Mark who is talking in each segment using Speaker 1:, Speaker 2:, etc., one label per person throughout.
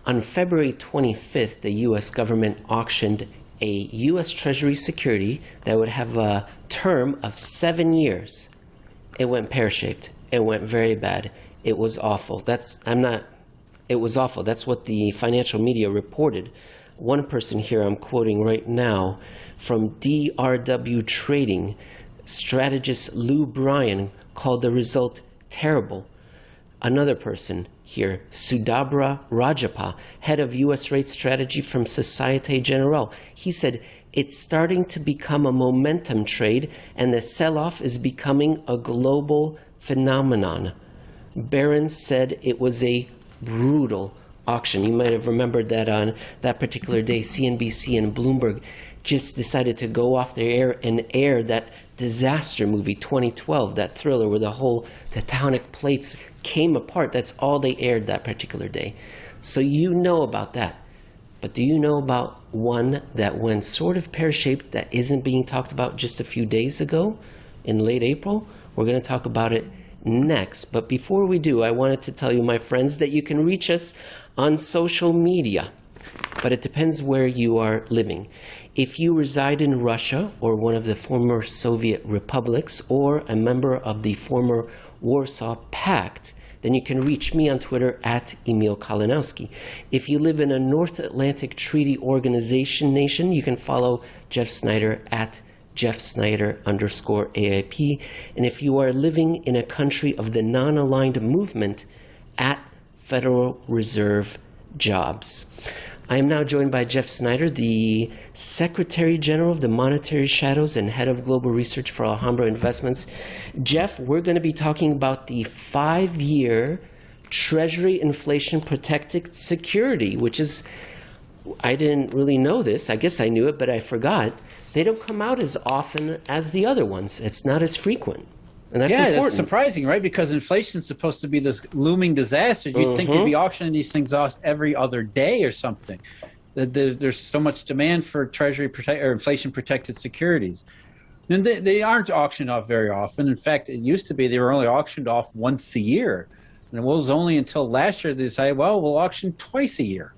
Speaker 1: On February 25th, the U.S. government auctioned a U.S. Treasury security that would have a term of 7 years. It went pear-shaped. It went very bad. It was awful. It was awful. That's what the financial media reported. One person here I'm quoting right now from DRW Trading, strategist Lou Bryan called the result terrible. Another person here, Sudabra Rajappa, head of U.S. rate strategy from Societe Generale. He said, it's starting to become a momentum trade and the sell-off is becoming a global phenomenon. Barron said it was a brutal auction. You might have remembered that on that particular day, CNBC and Bloomberg just decided to go off the air and air that disaster movie 2012, that thriller where the whole tectonic plates came apart. That's all they aired that particular day. So you know about that. But do you know about one that went sort of pear-shaped that isn't being talked about just a few days ago in late April? We're going to talk about it next. But before we do, I wanted to tell you, my friends, that you can reach us on social media. But it depends where you are living. If you reside in Russia or one of the former Soviet republics or a member of the former Warsaw Pact, then you can reach me on Twitter at Emil Kalinowski. If you live in a North Atlantic Treaty Organization nation, you can follow Jeff Snider at JeffSnider_AIP. And if you are living in a country of the non-aligned movement, at Federal Reserve Jobs. I am now joined by Jeff Snider, the Secretary General of the Monetary Shadows and Head of Global Research for Alhambra Investments. Jeff, we're going to be talking about the 5-year Treasury Inflation Protected Security, which is, I didn't really know this. I guess I knew it, but I forgot. They don't come out as often as the other ones. It's not as frequent. And that's important.
Speaker 2: That's surprising, right? Because inflation is supposed to be this looming disaster. You'd think they'd be auctioning these things off every other day or something. There's so much demand for inflation-protected securities. And they aren't auctioned off very often. In fact, it used to be they were only auctioned off once a year. And it was only until last year they decided, well, we'll auction twice a year.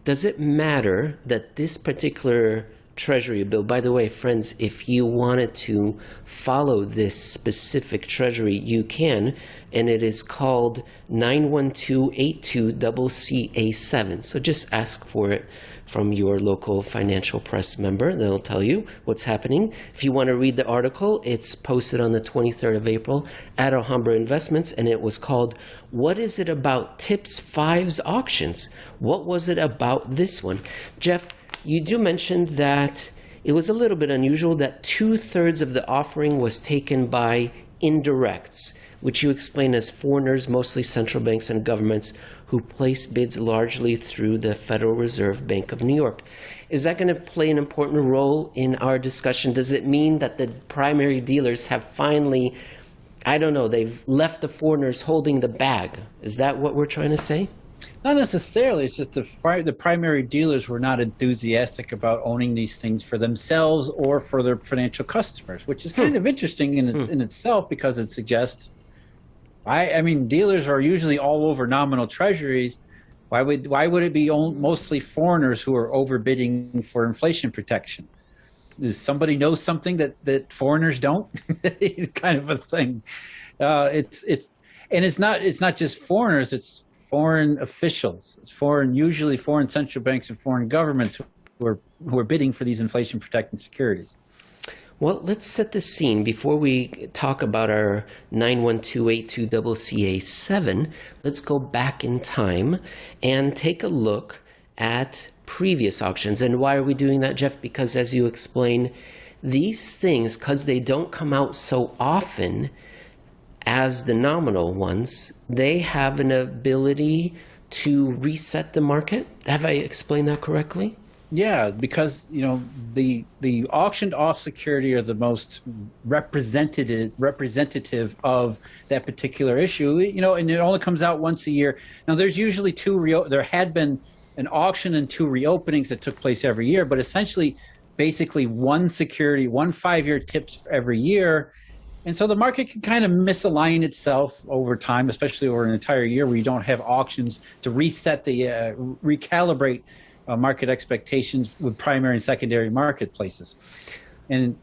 Speaker 1: Does it matter that this particular Treasury bill, by the way, friends, if you wanted to follow this specific Treasury, you can, and it is called 91282CCA7. So just ask for it from your local financial press member. They'll tell you what's happening. If you want to read the article, it's posted on the 23rd of April at Alhambra Investments, and it was called, What is it about TIPS 5's auctions? What was it about this one? Jeff, you do mention that it was a little bit unusual that 2/3 of the offering was taken by indirects, which you explain as foreigners, mostly central banks and governments, who place bids largely through the Federal Reserve Bank of New York. Is that going to play an important role in our discussion? Does it mean that the primary dealers have finally, I don't know, they've left the foreigners holding the bag? Is that what we're trying to say?
Speaker 2: Not necessarily. It's just the primary dealers were not enthusiastic about owning these things for themselves or for their financial customers, which is kind of interesting in itself because it suggests, I mean, dealers are usually all over nominal treasuries. Why would it be mostly foreigners who are overbidding for inflation protection? Does somebody know something that foreigners don't? It's kind of a thing. It's not just foreigners. It's foreign officials. It's usually foreign central banks and foreign governments who are bidding for these inflation protected securities.
Speaker 1: Well, let's set the scene before we talk about our 91282CCA7. Let's go back in time and take a look at previous auctions. And why are we doing that, Jeff? Because as you explain, these things, because they don't come out so often as the nominal ones, they have an ability to reset the market. Have I explained that correctly?
Speaker 2: Yeah, because the auctioned off security are the most representative of that particular issue. And it only comes out once a year. Now, there's usually there had been an auction and 2 reopenings that took place every year, but essentially, basically one security, one 5-year TIPS every year. And so the market can kind of misalign itself over time, especially over an entire year where you don't have auctions to reset recalibrate market expectations with primary and secondary marketplaces. And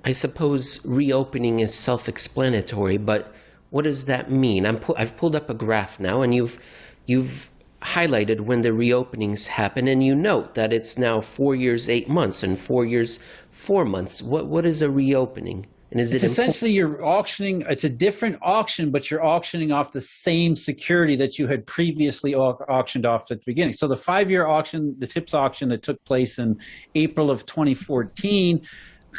Speaker 1: I suppose reopening is self-explanatory, but what does that mean? I've pulled up a graph now, and you've highlighted when the reopenings happen, and you note that it's now 4 years, 8 months, and 4 years, 4 months. What is a reopening? And is
Speaker 2: it's essentially you're auctioning, it's a different auction, but you're auctioning off the same security that you had previously auctioned off at the beginning. So the 5-year auction, the TIPS auction that took place in April of 2014,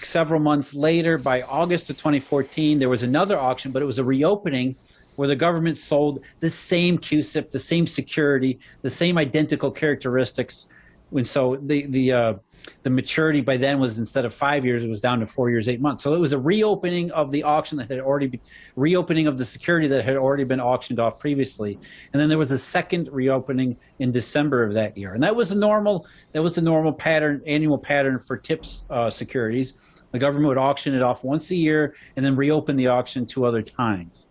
Speaker 2: several months later, by August of 2014, there was another auction, but it was a reopening where the government sold the same QSIP, the same security, the same identical characteristics. And so the maturity by then was, instead of 5 years, it was down to 4 years, 8 months. So it was a reopening of the auction that had already been, reopening of the security that had already been auctioned off previously. And then there was a second reopening in December of that year. And that was a normal pattern, annual pattern for TIPS securities. The government would auction it off once a year and then reopen the auction 2 other times.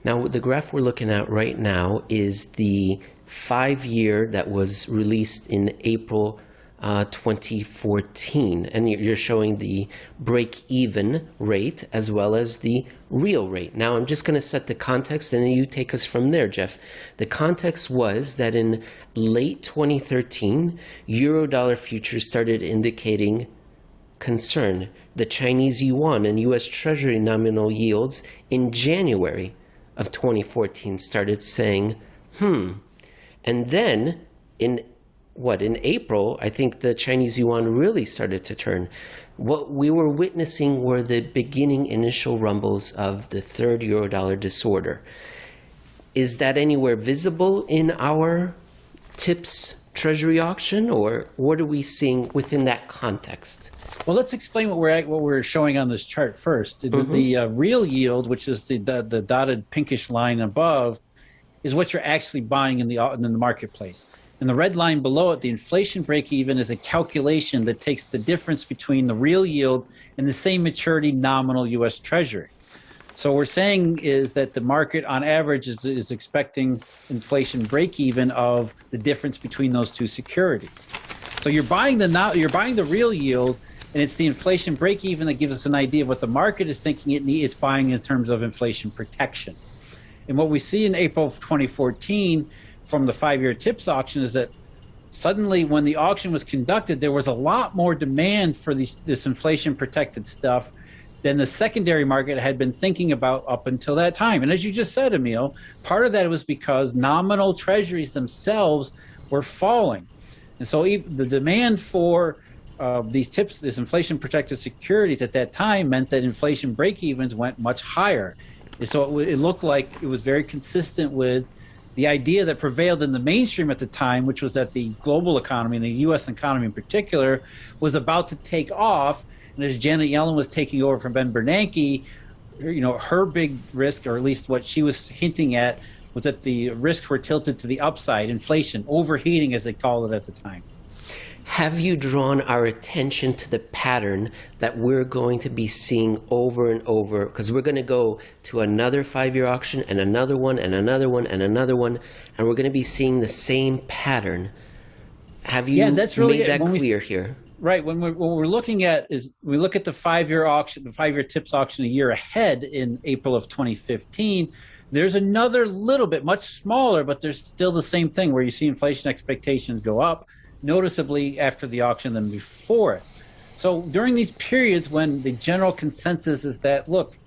Speaker 1: Now, the graph we're looking at right now is the 5-year that was released in April 2014, and you're showing the break-even rate as well as the real rate. Now, I'm just going to set the context, and then you take us from there, Jeff. The context was that in late 2013, Euro-dollar futures started indicating concern. The Chinese yuan and U.S. Treasury nominal yields in January of 2014 started saying, And then in April, I think the Chinese yuan really started to turn. What we were witnessing were the beginning initial rumbles of the third Eurodollar disorder. Is that anywhere visible in our TIPS Treasury auction, or what are we seeing within that context?
Speaker 2: Well, let's explain what we're showing on this chart first. The real yield, which is the dotted pinkish line above, is what you're actually buying in the marketplace. And the red line below it, the inflation break-even, is a calculation that takes the difference between the real yield and the same maturity nominal U.S. Treasury. So what we're saying is that the market, on average, is expecting inflation break-even of the difference between those two securities. So you're buying the real yield, and it's the inflation break-even that gives us an idea of what the market is thinking it's buying in terms of inflation protection. And what we see in April of 2014 from the 5-year TIPS auction is that suddenly, when the auction was conducted, there was a lot more demand for this inflation-protected stuff than the secondary market had been thinking about up until that time. And as you just said, Emil, part of that was because nominal treasuries themselves were falling. And so the demand for these TIPS, this inflation-protected securities at that time, meant that inflation break-evens went much higher. And so it looked like it was very consistent with the idea that prevailed in the mainstream at the time, which was that the global economy, and the U.S. economy in particular, was about to take off. And as Janet Yellen was taking over from Ben Bernanke, her big risk, or at least what she was hinting at, was that the risks were tilted to the upside, inflation, overheating, as they called it at the time.
Speaker 1: Have you drawn our attention to the pattern that we're going to be seeing over and over? Because we're going to go to another 5-year auction, and another one, and another one, and another one, and we're going to be seeing the same pattern. Have you
Speaker 2: that's really
Speaker 1: made that clear here?
Speaker 2: Right. What we're looking at is, we look at the 5-year auction, the 5-year TIPS auction a year ahead in April of 2015. There's another little bit, much smaller, but there's still the same thing where you see inflation expectations go up noticeably after the auction than before it. So during these periods when the general consensus is that, look,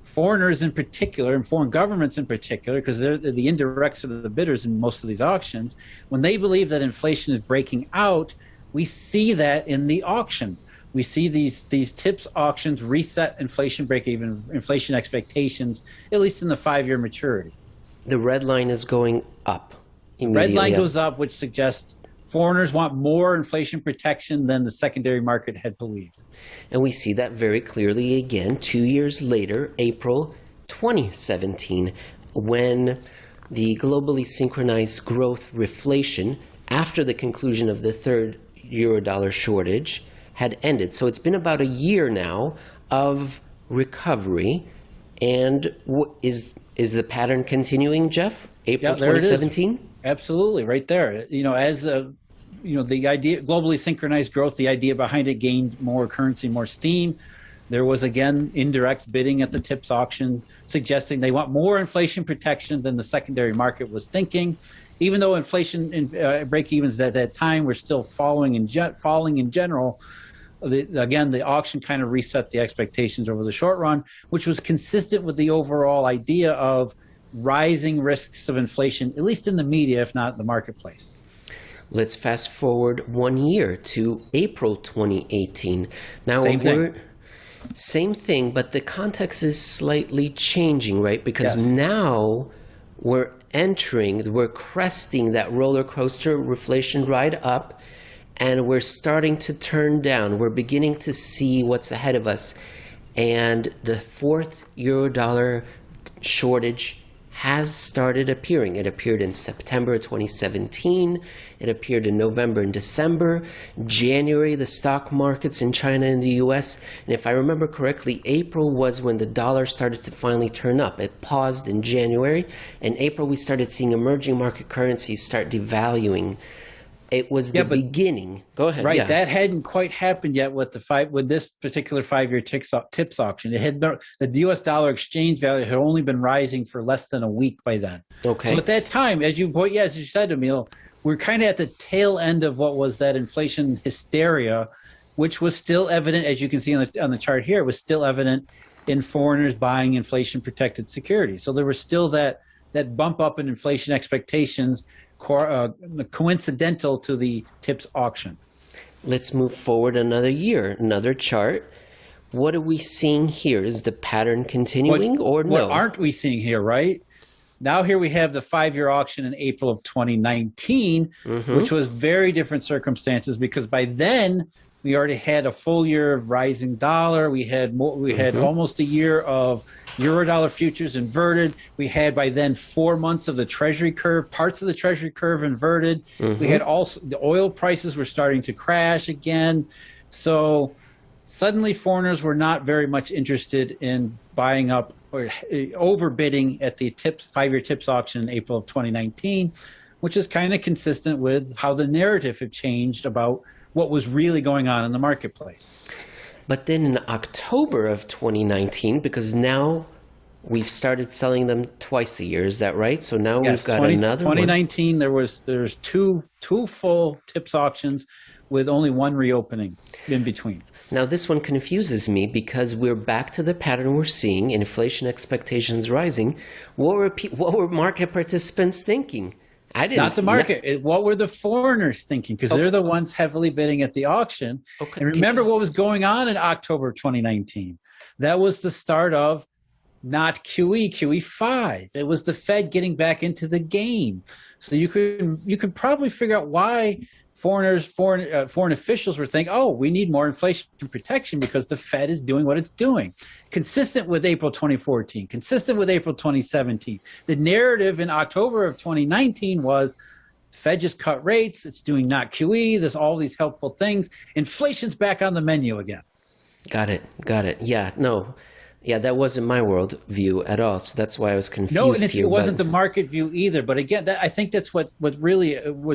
Speaker 2: foreigners in particular, and foreign governments in particular, because they're the indirects are the bidders in most of these auctions, when they believe that inflation is breaking out, we see that in the auction. We see these TIPS auctions reset inflation break-even, inflation expectations, at least in the 5-year maturity.
Speaker 1: The red line is going up
Speaker 2: Red
Speaker 1: immediately.
Speaker 2: line goes up, which suggests foreigners want more inflation protection than the secondary market had believed.
Speaker 1: And we see that very clearly again 2 years later, April 2017, when the globally synchronized growth reflation, after the conclusion of the third Eurodollar shortage, had ended. So it's been about a year now of recovery. And is the pattern continuing, Jeff? April
Speaker 2: Yeah, there it is.
Speaker 1: 2017?
Speaker 2: Absolutely, right there. As the idea, globally synchronized growth, the idea behind it gained more currency, more steam. There was, again, indirect bidding at the TIPS auction, suggesting they want more inflation protection than the secondary market was thinking. Even though inflation break-evens at that time were still falling in general, the auction kind of reset the expectations over the short run, which was consistent with the overall idea of rising risks of inflation, at least in the media, if not the marketplace.
Speaker 1: Let's fast forward 1 year to April 2018. Now same thing, but the context is slightly changing, right? Because now we're cresting that roller coaster reflation ride up, and we're starting to turn down. We're beginning to see what's ahead of us. And the fourth euro-dollar shortage has started appearing. It appeared in September 2017. It appeared in November and December. January, the stock markets in China and the US. And if I remember correctly, April was when the dollar started to finally turn up. It paused in January. In April, we started seeing emerging market currencies start devaluing. It was the beginning. Go ahead.
Speaker 2: Right, that hadn't quite happened yet with this particular 5-year TIPS auction. It had the U.S. dollar exchange value had only been rising for less than a week by then.
Speaker 1: Okay.
Speaker 2: So at that time, as you said, Emil, we're kind of at the tail end of what was that inflation hysteria, which was still evident, as you can see on the chart here. It was still evident in foreigners buying inflation-protected securities. So there was still that bump up in inflation expectations, coincidental to the TIPS auction.
Speaker 1: Let's move forward another year, another chart. What are we seeing here? Is the pattern continuing or no?
Speaker 2: What aren't we seeing here, right? Now here we have the 5-year auction in April of 2019, which was very different circumstances because by then we already had a full year of rising dollar. We had almost a year of Eurodollar futures inverted. We had by then 4 months of the Treasury curve, parts of the Treasury curve inverted. We had also the oil prices were starting to crash again. So suddenly foreigners were not very much interested in buying up or overbidding at the 5-year TIPS auction in April of 2019, which is kind of consistent with how the narrative had changed about what was really going on in the marketplace.
Speaker 1: But then in October of 2019, because now we've started selling them twice a year, is that right? So now we've got another
Speaker 2: 2019, there's two full TIPS auctions with only one reopening in between.
Speaker 1: Now this one confuses me because we're back to the pattern we're seeing, inflation expectations rising. What were market participants thinking?
Speaker 2: Not the market. What were the foreigners thinking? Because they're the ones heavily bidding at the auction. Okay. And remember what was going on in October 2019. That was the start of not QE5. It was the Fed getting back into the game. So you could probably figure out why foreign officials were thinking, oh, we need more inflation protection because the Fed is doing what it's doing. Consistent with April 2014, consistent with April 2017. The narrative in October of 2019 was Fed just cut rates, it's doing not QE, there's all these helpful things. Inflation's back on the menu again.
Speaker 1: Got it. Yeah, no. Yeah, that wasn't my world view at all. So that's why I was confused.
Speaker 2: No, and it wasn't the market view either. But again, I think that's what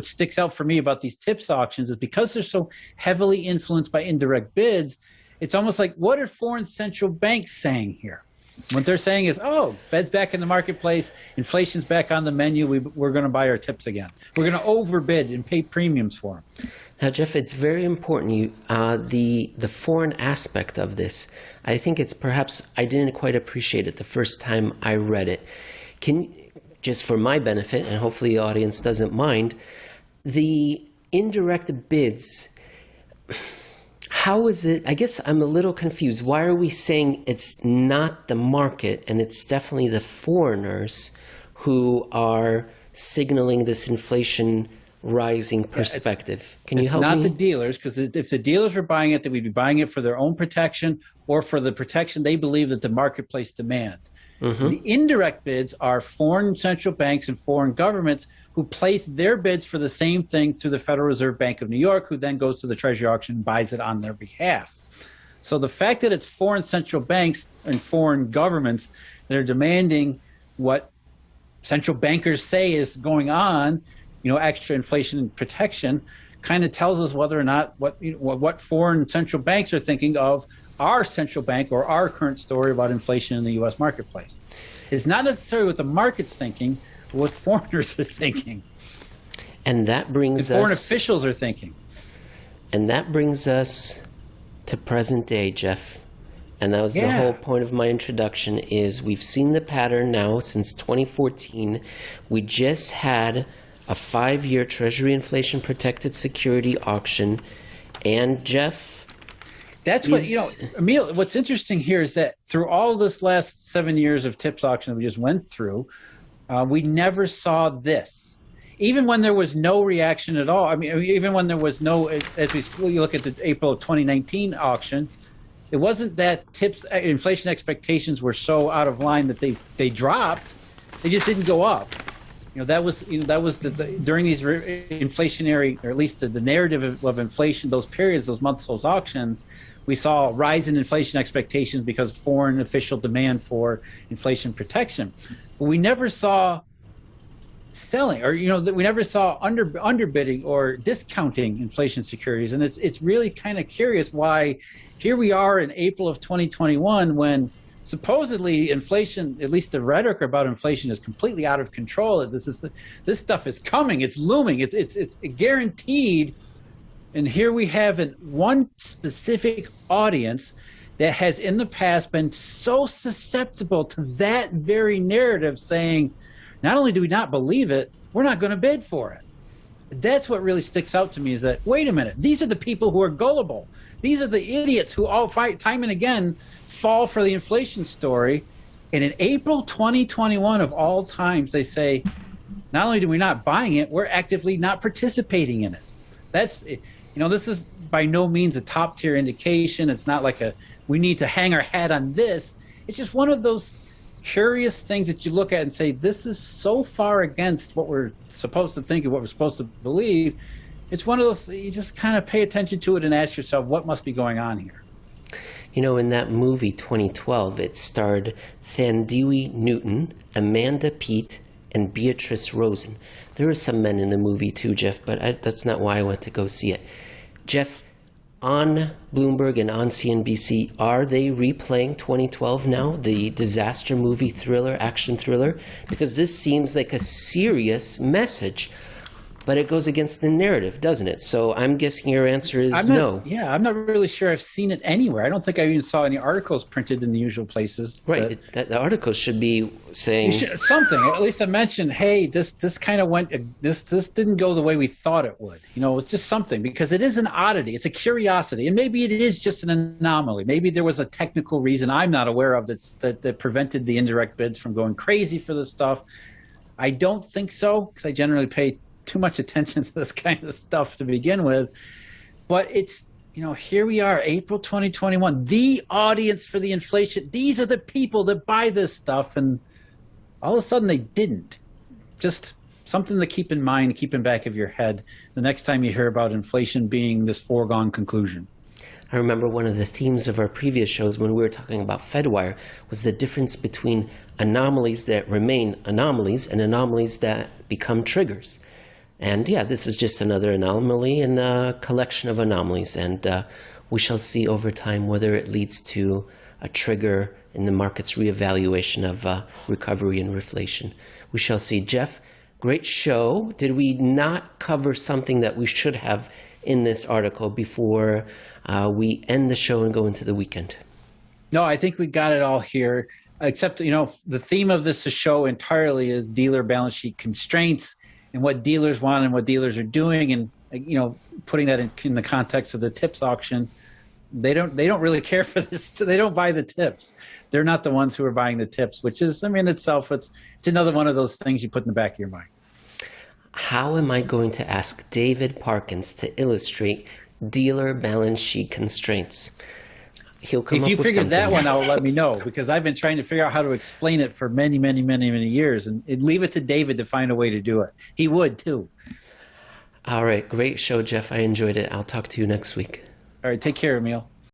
Speaker 2: sticks out for me about these TIPS auctions is because they're so heavily influenced by indirect bids. It's almost like, what are foreign central banks saying here? What they're saying is, oh, Fed's back in the marketplace, inflation's back on the menu, we're going to buy our TIPS again. We're going to overbid and pay premiums for them.
Speaker 1: Now, Jeff, it's very important, the foreign aspect of this. I think it's perhaps I didn't quite appreciate it the first time I read it. Just for my benefit, and hopefully the audience doesn't mind, the indirect bids, how is it? I guess I'm a little confused. Why are we saying it's not the market and it's definitely the foreigners who are signaling this inflation rising perspective? Can you help me?
Speaker 2: It's not the dealers, because if the dealers were buying it, they would be buying it for their own protection or for the protection they believe that the marketplace demands. The indirect bids are foreign central banks and foreign governments who place their bids for the same thing through the Federal Reserve Bank of New York, who then goes to the Treasury auction and buys it on their behalf. So the fact that it's foreign central banks and foreign governments that are demanding what central bankers say is going on, extra inflation protection, kind of tells us whether or not what foreign central banks are thinking of our central bank or our current story about inflation in the U.S. marketplace. It's not necessarily what the market's thinking, but what foreigners are thinking.
Speaker 1: And that brings us...
Speaker 2: foreign officials are thinking.
Speaker 1: And that brings us to present day, Jeff. And that was the whole point of my introduction, is we've seen the pattern now since 2014. We just had a 5-year Treasury Inflation Protected Security auction. And Jeff...
Speaker 2: That's what, Emil, what's interesting here is that through all this last 7 years of TIPS auction that we just went through, we never saw this. Even when there was no reaction at all, even when there was no, as we look at the April of 2019 auction, it wasn't that TIPS inflation expectations were so out of line that they dropped. They just didn't go up. That was during these inflationary, or at least the narrative of inflation, those periods, those months, those auctions, we saw a rise in inflation expectations because of foreign official demand for inflation protection. But we never saw selling, or we never saw underbidding or discounting inflation securities. And it's really kind of curious why here we are in April of 2021 when supposedly inflation, at least the rhetoric about inflation, is completely out of control. This stuff is coming, it's looming, it's guaranteed. And here we have one specific audience that has in the past been so susceptible to that very narrative, saying, not only do we not believe it, we're not going to bid for it. That's what really sticks out to me, is that, wait a minute, these are the people who are gullible. These are the idiots who all fight time and again fall for the inflation story. And in April 2021 of all times, they say, not only do we not buying it, we're actively not participating in it. This is by no means a top tier indication. It's not like we need to hang our hat on this. It's just one of those curious things that you look at and say, this is so far against what we're supposed to think and what we're supposed to believe. It's one of those, you just kind of pay attention to it and ask yourself, what must be going on here?
Speaker 1: In that movie 2012, it starred Thandie Newton, Amanda Peet, and Beatrice Rosen. There were some men in the movie too, Jeff, but that's not why I went to go see it. Jeff, on Bloomberg and on CNBC, are they replaying 2012 now, the disaster movie thriller, action thriller? Because this seems like a serious message, but it goes against the narrative, doesn't it? So I'm guessing your answer is no.
Speaker 2: Yeah, I'm not really sure I've seen it anywhere. I don't think I even saw any articles printed in the usual places.
Speaker 1: Right, the articles should be saying
Speaker 2: something. At least I mentioned, hey, this kind of went. This didn't go the way we thought it would. It's just something, because it is an oddity. It's a curiosity, and maybe it is just an anomaly. Maybe there was a technical reason I'm not aware of that prevented the indirect bids from going crazy for this stuff. I don't think so, because I generally pay too much attention to this kind of stuff to begin with. But it's, here we are, April 2021, the audience for the inflation. These are the people that buy this stuff, and all of a sudden they didn't. Just something to keep in mind, keep in back of your head the next time you hear about inflation being this foregone conclusion.
Speaker 1: I remember one of the themes of our previous shows when we were talking about FedWire was the difference between anomalies that remain anomalies and anomalies that become triggers. And yeah, this is just another anomaly in a collection of anomalies. And we shall see over time whether it leads to a trigger in the market's reevaluation of recovery and reflation. We shall see. Jeff, great show. Did we not cover something that we should have in this article before we end the show and go into the weekend?
Speaker 2: No, I think we got it all here, except, the theme of this show entirely is dealer balance sheet constraints and what dealers want and what dealers are doing, and putting that in the context of the TIPS auction. They don't really care for this. They don't buy the TIPS. They're not the ones who are buying the TIPS, which is, itself, it's another one of those things you put in the back of your mind.
Speaker 1: How am I going to ask David Parkins to illustrate dealer balance sheet constraints? He'll come up with something. If you figured
Speaker 2: that one out, let me know, because I've been trying to figure out how to explain it for many, many, many, many years, and leave it to David to find a way to do it. He would too.
Speaker 1: All right. Great show, Jeff. I enjoyed it. I'll talk to you next week.
Speaker 2: All right. Take care, Emil.